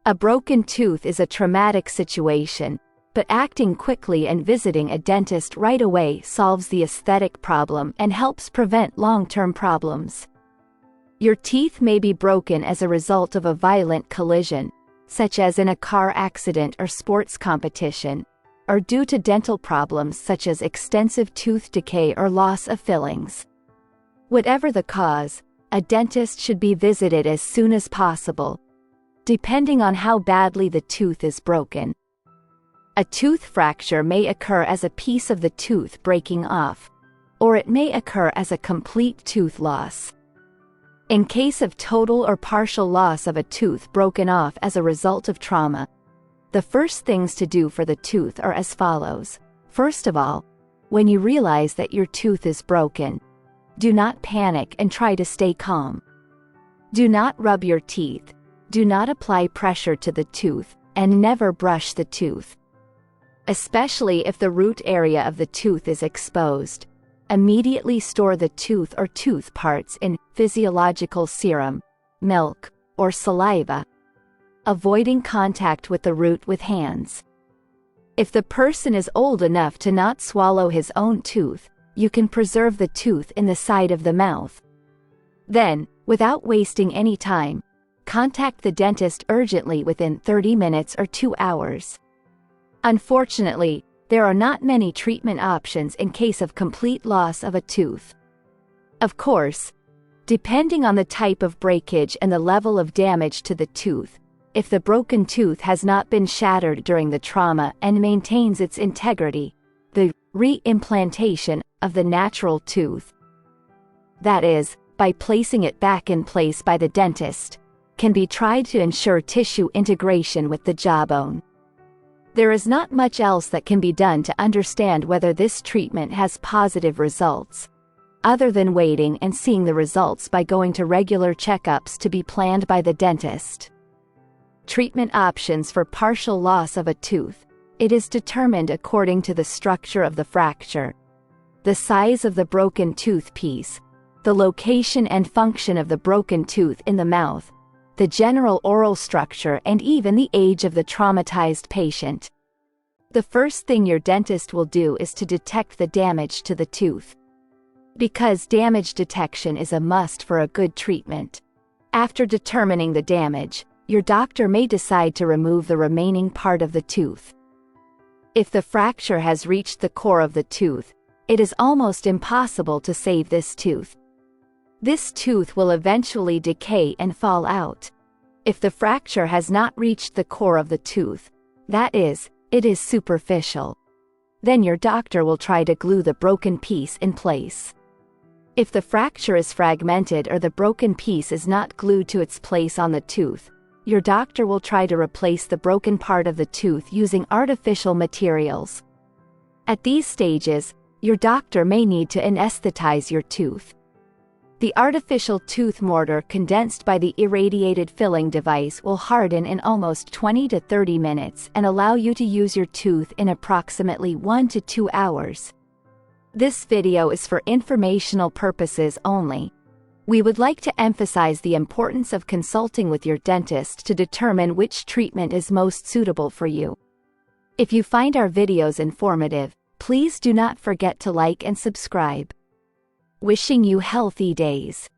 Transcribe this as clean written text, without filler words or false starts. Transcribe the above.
A broken tooth is a traumatic situation, but acting quickly and visiting a dentist right away solves the aesthetic problem and helps prevent long-term problems. Your teeth may be broken as a result of a violent collision, such as in a car accident or sports competition, or due to dental problems such as extensive tooth decay or loss of fillings. Whatever the cause, a dentist should be visited as soon as possible, depending on how badly the tooth is broken. A tooth fracture may occur as a piece of the tooth breaking off, or it may occur as a complete tooth loss. In case of total or partial loss of a tooth broken off as a result of trauma, the first things to do for the tooth are as follows. First of all, when you realize that your tooth is broken, do not panic and try to stay calm. Do not rub your teeth, do not apply pressure to the tooth, and never brush the tooth. Especially if the root area of the tooth is exposed, immediately store the tooth or tooth parts in physiological serum, milk, or saliva, avoiding contact with the root with hands. If the person is old enough to not swallow his own tooth, you can preserve the tooth in the side of the mouth. Then, without wasting any time, contact the dentist urgently within 30 minutes or 2 hours. Unfortunately, there are not many treatment options in case of complete loss of a tooth. Of course, depending on the type of breakage and the level of damage to the tooth, if the broken tooth has not been shattered during the trauma and maintains its integrity, the re-implantation of the natural tooth, that is, by placing it back in place by the dentist, can be tried to ensure tissue integration with the jawbone. There is not much else that can be done to understand whether this treatment has positive results, other than waiting and seeing the results by going to regular checkups to be planned by the dentist. Treatment options for partial loss of a tooth. It is determined according to the structure of the fracture, the size of the broken tooth piece, the location and function of the broken tooth in the mouth, the general oral structure, and even the age of the traumatized patient. The first thing your dentist will do is to detect the damage to the tooth, because damage detection is a must for a good treatment. After determining the damage, your doctor may decide to remove the remaining part of the tooth. If the fracture has reached the core of the tooth, it is almost impossible to save this tooth. This tooth will eventually decay and fall out. If the fracture has not reached the core of the tooth, that is, it is superficial, then your doctor will try to glue the broken piece in place. If the fracture is fragmented or the broken piece is not glued to its place on the tooth, your doctor will try to replace the broken part of the tooth using artificial materials. At these stages, your doctor may need to anesthetize your tooth. The artificial tooth mortar condensed by the irradiated filling device will harden in almost 20 to 30 minutes and allow you to use your tooth in approximately 1 to 2 hours. This video is for informational purposes only. We would like to emphasize the importance of consulting with your dentist to determine which treatment is most suitable for you. If you find our videos informative, please do not forget to like and subscribe. Wishing you healthy days.